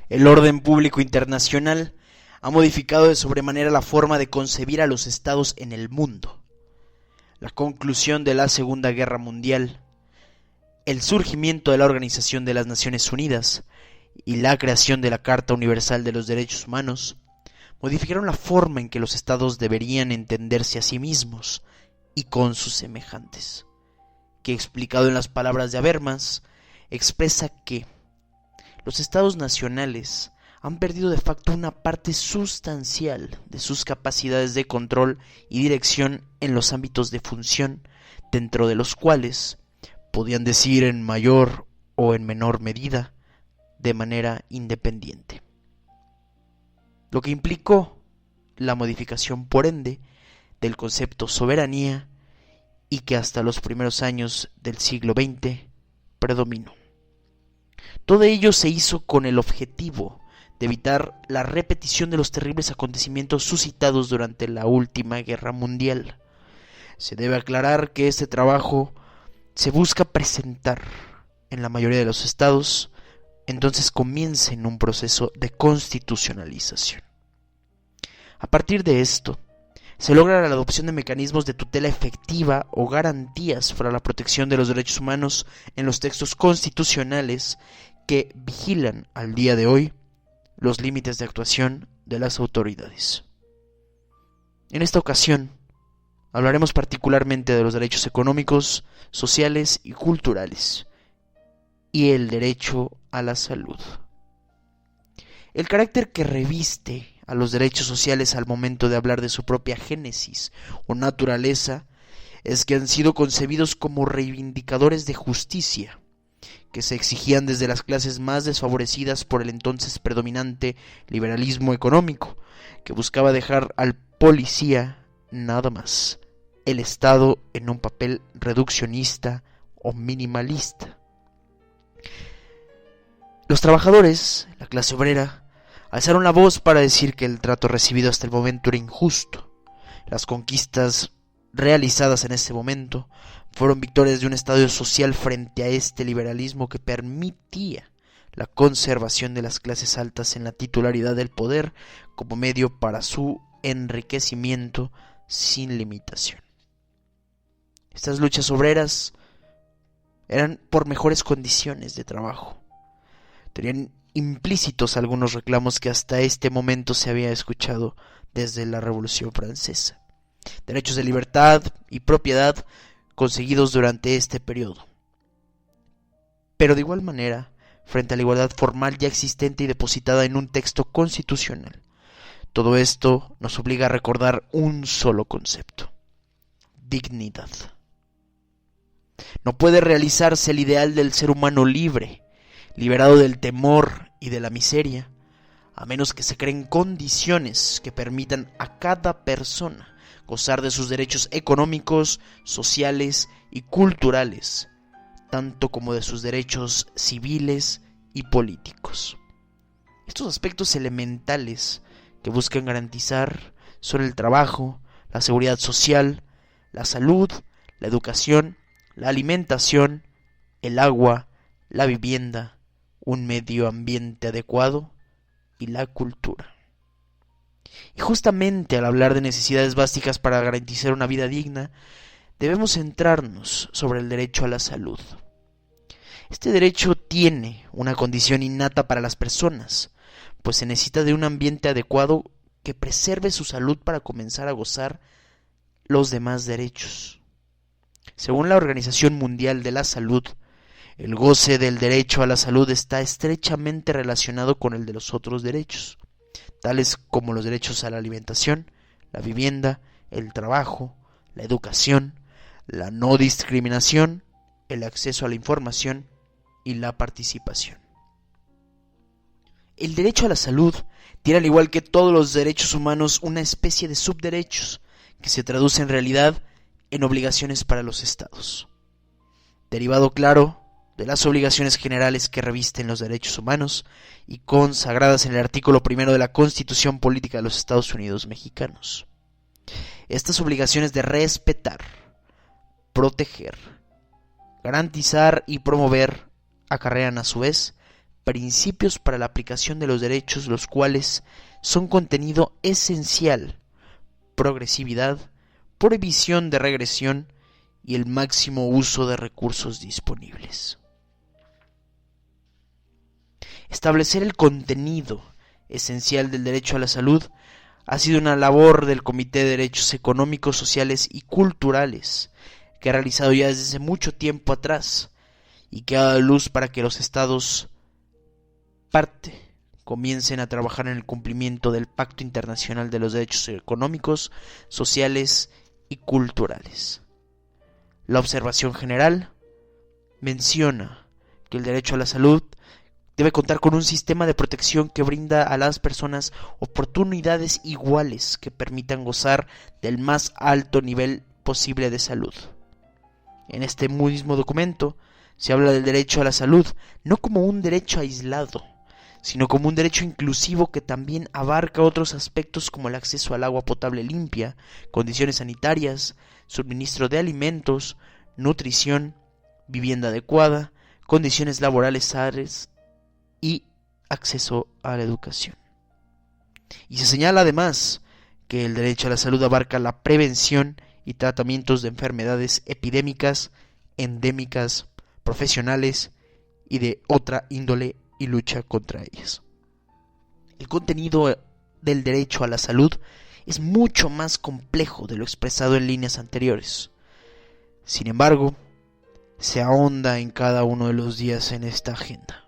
El orden público internacional ha modificado de sobremanera la forma de concebir a los estados en el mundo. La conclusión de la Segunda Guerra Mundial, el surgimiento de la Organización de las Naciones Unidas y la creación de la Carta Universal de los Derechos Humanos modificaron la forma en que los estados deberían entenderse a sí mismos y con sus semejantes, que, explicado en las palabras de Habermas, expresa que los estados nacionales han perdido de facto una parte sustancial de sus capacidades de control y dirección en los ámbitos de función, dentro de los cuales podían decidir en mayor o en menor medida de manera independiente. Lo que implicó la modificación, por ende, del concepto soberanía y que hasta los primeros años del siglo XX predominó. Todo ello se hizo con el objetivo de evitar la repetición de los terribles acontecimientos suscitados durante la última guerra mundial. Se debe aclarar que este trabajo se busca presentar en la mayoría de los estados, entonces comienza en un proceso de constitucionalización. A partir de esto, se logra la adopción de mecanismos de tutela efectiva o garantías para la protección de los derechos humanos en los textos constitucionales que vigilan al día de hoy los límites de actuación de las autoridades. En esta ocasión, hablaremos particularmente de los derechos económicos, sociales y culturales, y el derecho a la salud. El carácter que reviste a los derechos sociales al momento de hablar de su propia génesis o naturaleza es que han sido concebidos como reivindicadores de justicia, que se exigían desde las clases más desfavorecidas por el entonces predominante liberalismo económico, que buscaba dejar al policía nada más, el Estado en un papel reduccionista o minimalista. Los trabajadores, la clase obrera, alzaron la voz para decir que el trato recibido hasta el momento era injusto. Las conquistas realizadas en ese momento fueron victorias de un estado social frente a este liberalismo que permitía la conservación de las clases altas en la titularidad del poder como medio para su enriquecimiento sin limitación. Estas luchas obreras eran por mejores condiciones de trabajo. Tenían implícitos algunos reclamos que hasta este momento se había escuchado desde la Revolución Francesa. Derechos de libertad y propiedad conseguidos durante este periodo. Pero de igual manera, frente a la igualdad formal ya existente y depositada en un texto constitucional, todo esto nos obliga a recordar un solo concepto: dignidad. No puede realizarse el ideal del ser humano libre, liberado del temor y de la miseria, a menos que se creen condiciones que permitan a cada persona gozar de sus derechos económicos, sociales y culturales, tanto como de sus derechos civiles y políticos. Estos aspectos elementales que buscan garantizar son el trabajo, la seguridad social, la salud, la educación, la alimentación, el agua, la vivienda, un medio ambiente adecuado y la cultura. Y justamente al hablar de necesidades básicas para garantizar una vida digna, debemos centrarnos sobre el derecho a la salud. Este derecho tiene una condición innata para las personas, pues se necesita de un ambiente adecuado que preserve su salud para comenzar a gozar los demás derechos. Según la Organización Mundial de la Salud, el goce del derecho a la salud está estrechamente relacionado con el de los otros derechos, tales como los derechos a la alimentación, la vivienda, el trabajo, la educación, la no discriminación, el acceso a la información y la participación. El derecho a la salud tiene, al igual que todos los derechos humanos, una especie de subderechos que se traduce en realidad en obligaciones para los estados. Derivado, claro, de las obligaciones generales que revisten los derechos humanos y consagradas en el artículo 1 de la Constitución Política de los Estados Unidos Mexicanos. Estas obligaciones de respetar, proteger, garantizar y promover acarrean a su vez principios para la aplicación de los derechos, los cuales son contenido esencial: progresividad, prohibición de regresión y el máximo uso de recursos disponibles. Establecer el contenido esencial del derecho a la salud ha sido una labor del Comité de Derechos Económicos, Sociales y Culturales, que ha realizado ya desde mucho tiempo atrás y que ha dado luz para que los estados parte comiencen a trabajar en el cumplimiento del Pacto Internacional de los Derechos Económicos, Sociales y Culturales. La observación general menciona que el derecho a la salud debe contar con un sistema de protección que brinda a las personas oportunidades iguales que permitan gozar del más alto nivel posible de salud. En este mismo documento se habla del derecho a la salud no como un derecho aislado, sino como un derecho inclusivo que también abarca otros aspectos como el acceso al agua potable limpia, condiciones sanitarias, suministro de alimentos, nutrición, vivienda adecuada, condiciones laborales sanas y acceso a la educación. Y se señala además que el derecho a la salud abarca la prevención y tratamientos de enfermedades epidémicas, endémicas, profesionales y de otra índole y lucha contra ellas. El contenido del derecho a la salud es mucho más complejo de lo expresado en líneas anteriores. Sin embargo, se ahonda en cada uno de los días en esta agenda.